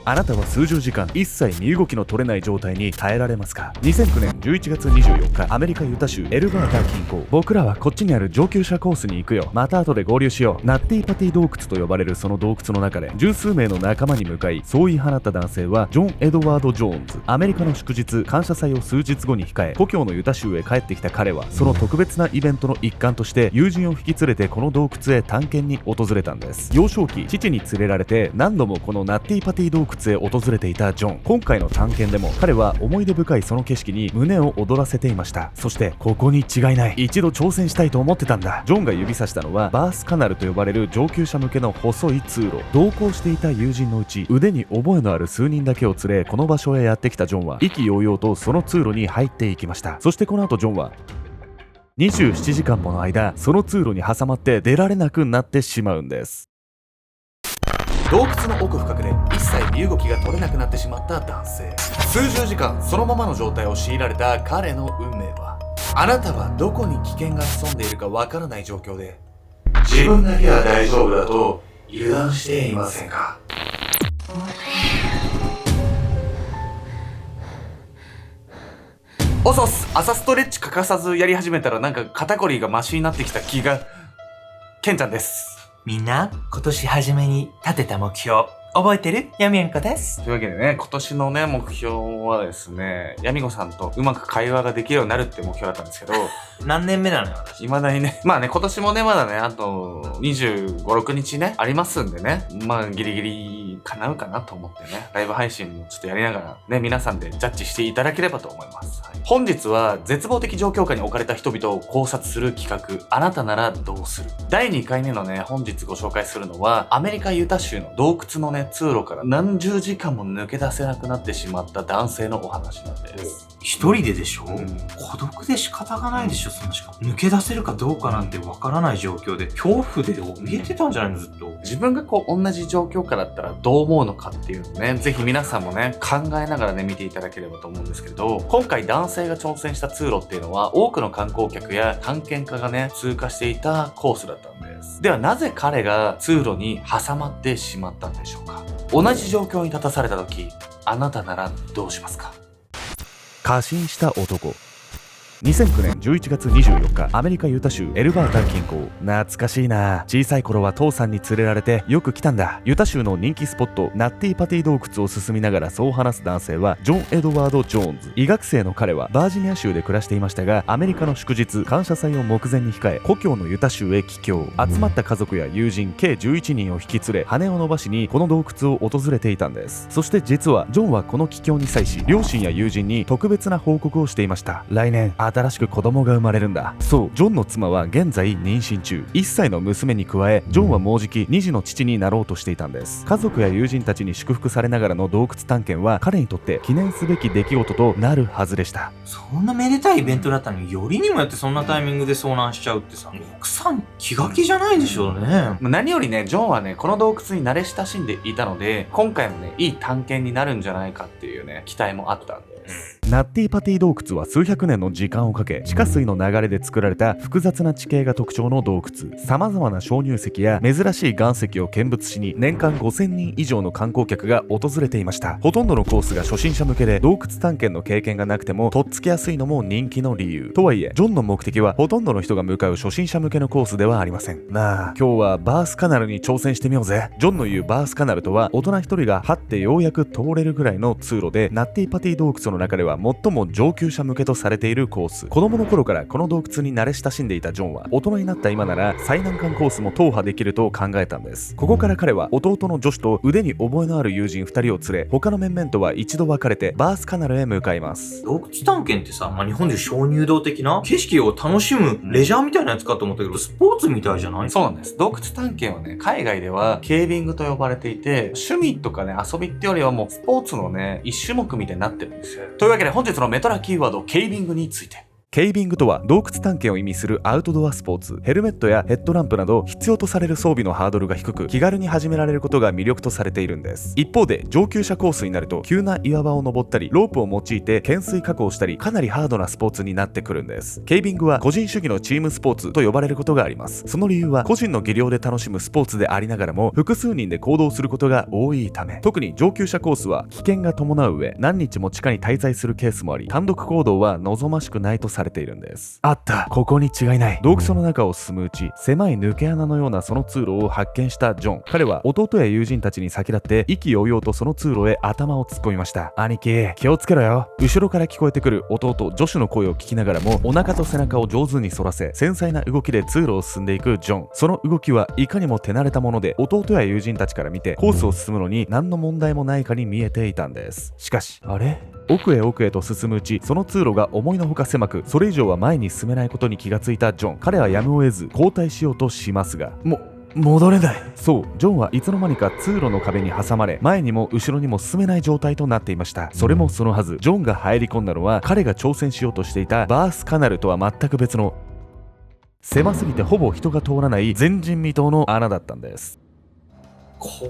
あなたは数十時間一切身動きの取れない状態に耐えられますか？ 2009 年11月24日、アメリカユタ州エルバータ近郊。僕らはこっちにある上級者コースに行くよ。また後で合流しよう。ナッティパティ洞窟と呼ばれるその洞窟の中で十数名の仲間に向かい、そう言い放った男性はジョン・エドワード・ジョーンズ。アメリカの祝日感謝祭を数日後に控え、故郷のユタ州へ帰ってきた彼は、その特別なイベントの一環として友人を引き連れてこの洞窟へ探検に訪れたんです。幼少期、父に連れられて何度もこのナッティパティ洞窟へ訪れていたジョン。今回の探検でも彼は思い出深いその景色に胸を躍らせていました。そしてここに違いない、一度挑戦したいと思ってたんだ。ジョンが指さしたのはバースカナルと呼ばれる上級者向けの細い通路。同行していた友人のうち腕に覚えのある数人だけを連れ、この場所へやってきたジョンは意気揚々とその通路に入っていきました。そしてこの後ジョンは27時間もの間その通路に挟まって出られなくなってしまうんです。洞窟の奥深くで一切身動きが取れなくなってしまった男性。数十時間そのままの状態を強いられた彼の運命は、あなたはどこに危険が潜んでいるかわからない状況で、自分だけは大丈夫だと油断していませんか？おそっす。朝ストレッチ欠かさずやり始めたらなんか肩こりがマシになってきた気が。ケンちゃんです。みんな、今年初めに立てた目標、覚えてる？やみやんこです。というわけでね、今年のね、目標はですね、やみごさんとうまく会話ができるようになるって目標だったんですけど、何年目なのよ、私。未だにね、まあね、今年もね、まだね、あと25、6日ね、ありますんでね、まあギリギリ叶うかなと思ってね、ライブ配信もちょっとやりながらね、皆さんでジャッジしていただければと思います。はい、本日は絶望的状況下に置かれた人々を考察する企画、あなたならどうする？第2回目のね、本日ご紹介するのは、アメリカユタ州の洞窟のね、通路から何十時間も抜け出せなくなってしまった男性のお話なんです。一人ででしょ、孤独で仕方がないでしょ、そのしかも。抜け出せるかどうかなんてわからない状況で、恐怖で怯えてたんじゃないの、ずっと。自分がこう同じ状況下だったらどう思うのかっていうのをね、ぜひ皆さんもね、考えながらね、見ていただければと思うんですけど、今回男性が挑戦した通路っていうのは、多くの観光客や探検家がね、通過していたコースだったんです。ではなぜ彼が通路に挟まってしまったんでしょうか？同じ状況に立たされた時、あなたならどうしますか？過信した男。2009年11月24日、アメリカユタ州エルバータ近郊。懐かしいな。小さい頃は父さんに連れられてよく来たんだ。ユタ州の人気スポットナッティパティ洞窟を進みながらそう話す男性はジョン・エドワード・ジョーンズ。医学生の彼はバージニア州で暮らしていましたが、アメリカの祝日感謝祭を目前に控え、故郷のユタ州へ帰郷。集まった家族や友人計11人を引き連れ、羽を伸ばしにこの洞窟を訪れていたんです。そして実はジョンはこの帰郷に際し、両親や友人に特別な報告をしていました。来年新しく子供が生まれるんだ。そう、ジョンの妻は現在妊娠中。1歳の娘に加え、ジョンはもうじき2児の父になろうとしていたんです。家族や友人たちに祝福されながらの洞窟探検は彼にとって記念すべき出来事となるはずでした。そんなめでたいイベントだったのに、よりにもよってそんなタイミングで遭難しちゃうってさ、奥さん気が気じゃないでしょうね。何よりね、ジョンはね、この洞窟に慣れ親しんでいたので、今回もね、いい探検になるんじゃないかっていうね、期待もあったんです。ナッティパティ洞窟は数百年の時間をかけ、地下水の流れで作られた複雑な地形が特徴の洞窟。様々な鍾乳石や珍しい岩石を見物しに年間5000人以上の観光客が訪れていました。ほとんどのコースが初心者向けで、洞窟探検の経験がなくてもとっつきやすいのも人気の理由。とはいえジョンの目的はほとんどの人が向かう初心者向けのコースではありません。なあ、今日はバースカナルに挑戦してみようぜ。ジョンの言うバースカナルとは、大人一人が張ってようやく通れるぐらいの通路で、ナッティパティ洞窟の中では最も上級者向けとされているコース。子供の頃からこの洞窟に慣れ親しんでいたジョンは、大人になった今なら最難関コースも踏破できると考えたんです。ここから彼は弟のジョシュと腕に覚えのある友人2人を連れ、他の面々とは一度別れてバースカナルへ向かいます。洞窟探検ってさ、日本で鍾乳洞的な景色を楽しむレジャーみたいなやつかと思ったけど、スポーツみたいじゃない？そうなんです。洞窟探検はね、海外ではケービングと呼ばれていて、趣味とかね、遊びってよりはもうスポーツのね、一種目みたいになってるんですよ。というわけで本日のメトラキーワード、ケービングについて。ケイビングとは洞窟探検を意味するアウトドアスポーツ。ヘルメットやヘッドランプなど必要とされる装備のハードルが低く、気軽に始められることが魅力とされているんです。一方で上級者コースになると急な岩場を登ったり、ロープを用いて懸垂加工したり、かなりハードなスポーツになってくるんです。ケイビングは個人主義のチームスポーツと呼ばれることがあります。その理由は個人の技量で楽しむスポーツでありながらも複数人で行動することが多いため、特に上級者コースは危険が伴う上、何日も地下に滞在するケースもあり、単独行動は望ましくないとされているんです。あった、ここに違いない。洞窟の中を進むうち、狭い抜け穴のようなその通路を発見したジョン。彼は弟や友人たちに先立って意気揚々とその通路へ頭を突っ込みました。兄貴、気をつけろよ。後ろから聞こえてくる弟ジョシュの声を聞きながらも、お腹と背中を上手に反らせ、繊細な動きで通路を進んでいくジョン。その動きはいかにも手慣れたもので、弟や友人たちから見てコースを進むのに何の問題もないかに見えていたんです。しかし、あれ、奥へ奥へと進むうち、その通路が思いのほか狭く、それ以上は前に進めないことに気がついたジョン。彼はやむを得ず後退しようとしますが、戻れない。そう、ジョンはいつの間にか通路の壁に挟まれ、前にも後ろにも進めない状態となっていました。それもそのはず、ジョンが入り込んだのは彼が挑戦しようとしていたバースカナルとは全く別の、狭すぎてほぼ人が通らない前人未到の穴だったんです。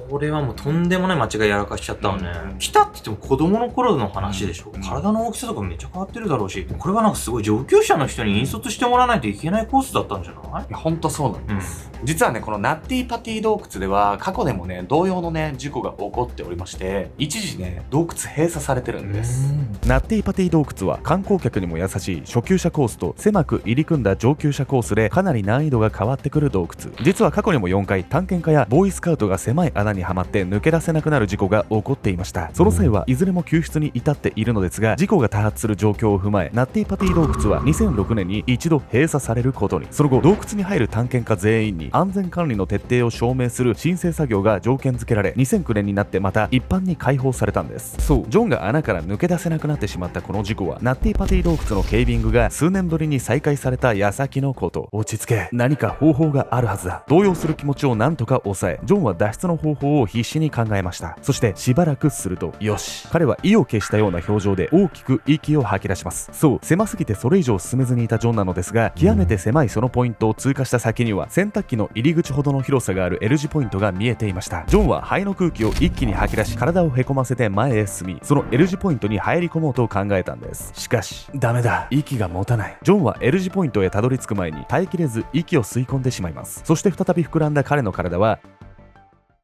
これはもうとんでもない間違いやらかしちゃったわね。来たって言っても子供の頃の話でしょ。体の大きさとかめっちゃ変わってるだろうし、これはなんかすごい上級者の人に引率してもらわないといけないコースだったんじゃない？いや、ほんとそうなんです。実はね、このナッティパティ洞窟では過去でもね、同様のね、事故が起こっておりまして、一時ね、洞窟閉鎖されてるんです。ナッティパティ洞窟は観光客にも優しい初級者コースと狭く入り組んだ上級者コースでかなり難易度が変わってくる洞窟。実は過去にも4回探検家やボーイスカウトが狭い穴にはまって抜け出せなくなる事故が起こっていました。その際はいずれも救出に至っているのですが、事故が多発する状況を踏まえ、ナッティパティ洞窟は2006年に一度閉鎖されることに。その後、洞窟に入る探検家全員に安全管理の徹底を証明する申請作業が条件付けられ、2009年になってまた一般に開放されたんです。そう、ジョンが穴から抜け出せなくなってしまったこの事故は、ナッティパティ洞窟のケイビングが数年ぶりに再開された矢先のこと。落ち着け、何か方法があるはずだ。動揺する気持ちを何とか抑え、ジョンは脱出の方法を必死に考えました。そしてしばらくすると、よし、彼は意を決したような表情で大きく息を吐き出します。そう、狭すぎてそれ以上進めずにいたジョンなのですが、極めて狭いそのポイントを通過した先には洗濯機の入り口ほどの広さがある L 字ポイントが見えていました。ジョンは肺の空気を一気に吐き出し、体をへこませて前へ進み、その L 字ポイントに入り込もうと考えたんです。しかし、ダメだ、息が持たない。ジョンは L 字ポイントへたどり着く前に耐えきれず息を吸い込んでしまいます。そして再び膨らんだ彼の体は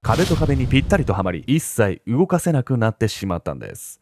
壁と壁にぴったりとはまり、一切動かせなくなってしまったんです。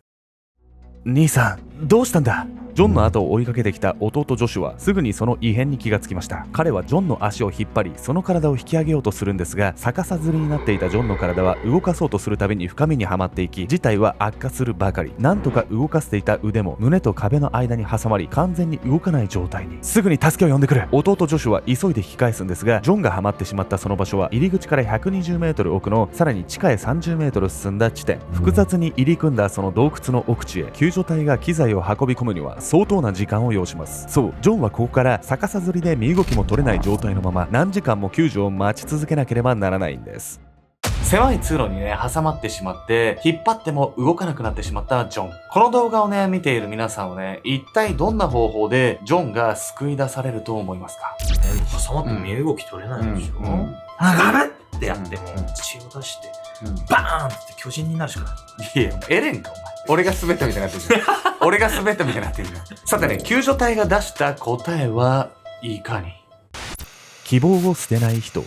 兄さん、どうしたんだ？ジョンの後を追いかけてきた弟ジョシュはすぐにその異変に気がつきました。彼はジョンの足を引っ張り、その体を引き上げようとするんですが、逆さづりになっていたジョンの体は動かそうとするたびに深みにはまっていき、事態は悪化するばかり。なんとか動かせていた腕も胸と壁の間に挟まり、完全に動かない状態に。すぐに助けを呼んでくる。弟ジョシュは急いで引き返すんですが、ジョンがはまってしまったその場所は入り口から120メートル奥のさらに地下へ30メートル進んだ地点。複雑に入り組んだその洞窟の奥地へ救助隊が機材を運び込むには相当な時間を要します。そう、ジョンはここから逆さづりで身動きも取れない状態のまま何時間も救助を待ち続けなければならないんです。狭い通路にね、挟まってしまって、引っ張っても動かなくなってしまったジョン。この動画をね、見ている皆さんはね、一体どんな方法でジョンが救い出されると思いますか？挟まって身動き取れないでしょ。ガブってやっても血を出して、バーンって巨人になるしかない。いや、エレンかお前。俺が滑ったみたいになってるじゃん。俺が滑ったみたいになってるじゃん。さてね、救助隊が出した答えはいかに？希望を捨てない人。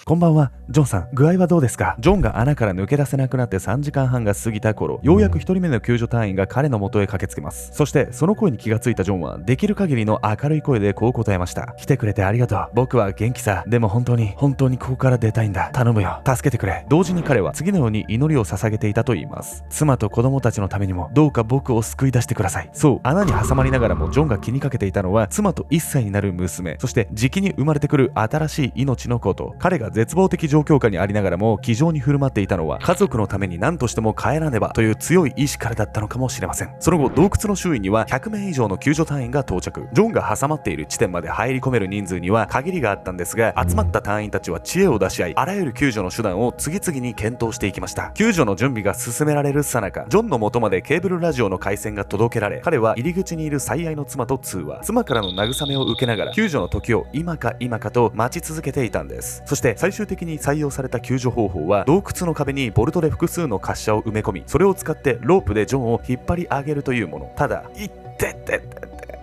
こんばんは、ジョンさん、具合はどうですか？ジョンが穴から抜け出せなくなって3時間半が過ぎた頃、ようやく1人目の救助隊員が彼の元へ駆けつけます。そしてその声に気がついたジョンはできる限りの明るい声でこう答えました。来てくれてありがとう。僕は元気さ。でも本当にここから出たいんだ。頼むよ、助けてくれ。同時に彼は次のように祈りを捧げていたと言います。妻と子供たちのためにもどうか僕を救い出してください。そう、穴に挟まりながらもジョンが気にかけていたのは妻と1歳になる娘、そして時期に生まれてくる新しい命のこと。彼が絶望的状況下にありながらも気丈に振る舞っていたのは、家族のために何としても帰らねばという強い意志からだったのかもしれません。その後、洞窟の周囲には100名以上の救助隊員が到着。ジョンが挟まっている地点まで入り込める人数には限りがあったんですが、集まった隊員たちは知恵を出し合い、あらゆる救助の手段を次々に検討していきました。救助の準備が進められる最中、ジョンの元までケーブルラジオの回線が届けられ、彼は入り口にいる最愛の妻と通話。妻からの慰めを受けながら救助の時を今か今かと待ち続けていたんです。そして最終的に採用された救助方法は、洞窟の壁にボルトで複数の滑車を埋め込み、それを使ってロープでジョンを引っ張り上げるというもの。ただ、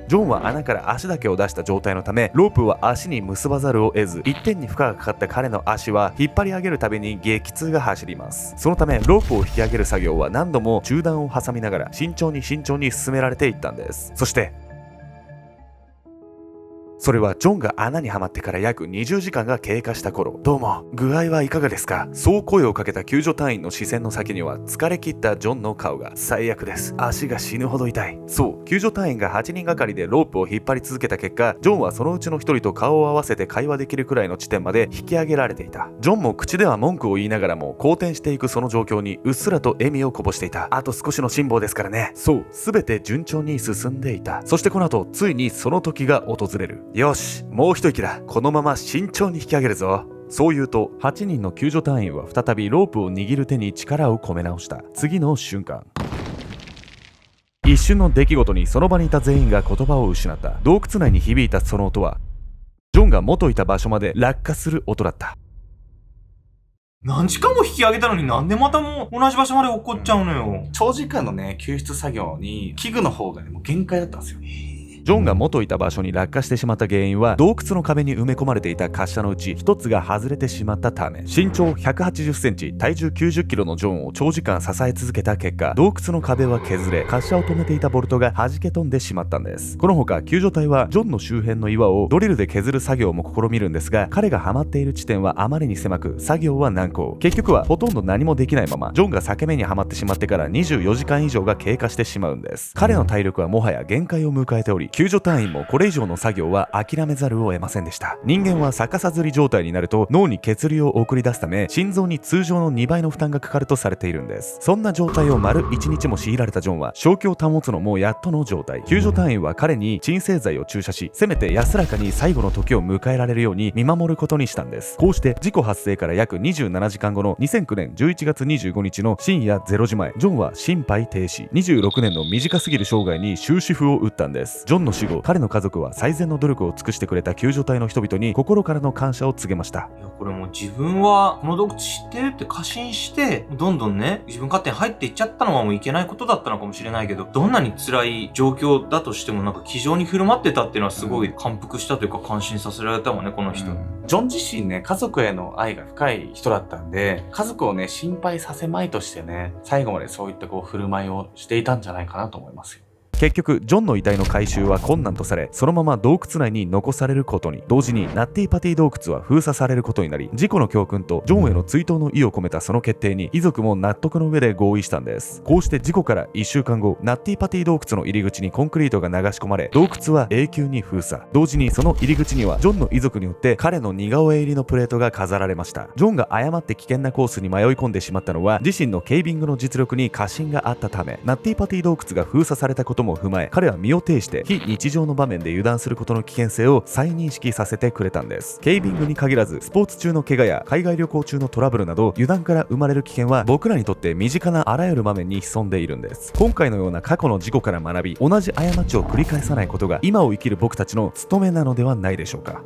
ジョンは穴から足だけを出した状態のため、ロープは足に結ばざるを得ず、一点に負荷がかかった彼の足は引っ張り上げるたびに激痛が走ります。そのためロープを引き上げる作業は何度も中断を挟みながら慎重に進められていったんです。そしてそれはジョンが穴にはまってから約20時間が経過した頃、どうも、具合はいかがですか？そう声をかけた救助隊員の視線の先には疲れ切ったジョンの顔が。最悪です。足が死ぬほど痛い。そう、救助隊員が8人がかりでロープを引っ張り続けた結果、ジョンはそのうちの1人と顔を合わせて会話できるくらいの地点まで引き上げられていた。ジョンも口では文句を言いながらも、好転していくその状況にうっすらと笑みをこぼしていた。あと少しの辛抱ですからね。そう、すべて順調に進んでいた。そしてこの後、ついにその時が訪れる。よし、もう一息だ。このまま慎重に引き上げるぞ。そう言うと、8人の救助隊員は再びロープを握る手に力を込め直した。次の瞬間、一瞬の出来事にその場にいた全員が言葉を失った。洞窟内に響いたその音は、ジョンが元いた場所まで落下する音だった。何時間も引き上げたのになんでまたも同じ場所まで落っこっちゃうのよ。長時間のね、救出作業に器具の方がね、もう限界だったんですよ。ジョンが元いた場所に落下してしまった原因は、洞窟の壁に埋め込まれていた滑車のうち一つが外れてしまったため。身長180センチ、体重90キロのジョンを長時間支え続けた結果、洞窟の壁は削れ、滑車を止めていたボルトが弾け飛んでしまったんです。この他、救助隊はジョンの周辺の岩をドリルで削る作業も試みるんですが、彼がハマっている地点はあまりに狭く、作業は難航。結局はほとんど何もできないまま、ジョンが裂け目にはまってしまってから24時間以上が経過してしまうんです。彼の体力はもはや限界を迎えており、救助隊員もこれ以上の作業は諦めざるを得ませんでした。人間は逆さずり状態になると脳に血流を送り出すため、心臓に通常の2倍の負担がかかるとされているんです。そんな状態を丸1日も強いられたジョンは正気を保つのもやっとの状態。救助隊員は彼に鎮静剤を注射し、せめて安らかに最後の時を迎えられるように見守ることにしたんです。こうして事故発生から約27時間後の2009年11月25日の深夜0時前、ジョンは心肺停止。26年の短すぎる生涯に終止符を打ったんです。ジョンの死後、彼の家族は最善の努力を尽くしてくれた救助隊の人々に心からの感謝を告げました。いや、これもう自分はこの洞窟知ってるって過信して、どんどんね、自分勝手に入っていっちゃったのはもういけないことだったのかもしれないけど、どんなに辛い状況だとしてもなんか気丈に振る舞ってたっていうのはすごい感服したというか感心させられたわね、この人。ジョン自身ね、家族への愛が深い人だったんで、家族をね、心配させまいとしてね、最後までそういった振る舞いをしていたんじゃないかなと思いますよ。結局ジョンの遺体の回収は困難とされ、そのまま洞窟内に残されることに。同時にナッティパティ洞窟は封鎖されることになり、事故の教訓とジョンへの追悼の意を込めたその決定に遺族も納得の上で合意したんです。こうして事故から1週間後、ナッティパティ洞窟の入り口にコンクリートが流し込まれ、洞窟は永久に封鎖。同時にその入り口にはジョンの遺族によって彼の似顔絵入りのプレートが飾られました。ジョンが誤って危険なコースに迷い込んでしまったのは、自身のケイビングの実力に過信があったため。ナッティパティ洞窟が封鎖されたことも踏まえ、彼は身を挺して非日常の場面で油断することの危険性を再認識させてくれたんです。ケイビングに限らず、スポーツ中の怪我や海外旅行中のトラブルなど、油断から生まれる危険は僕らにとって身近なあらゆる場面に潜んでいるんです。今回のような過去の事故から学び、同じ過ちを繰り返さないことが今を生きる僕たちの務めなのではないでしょうか。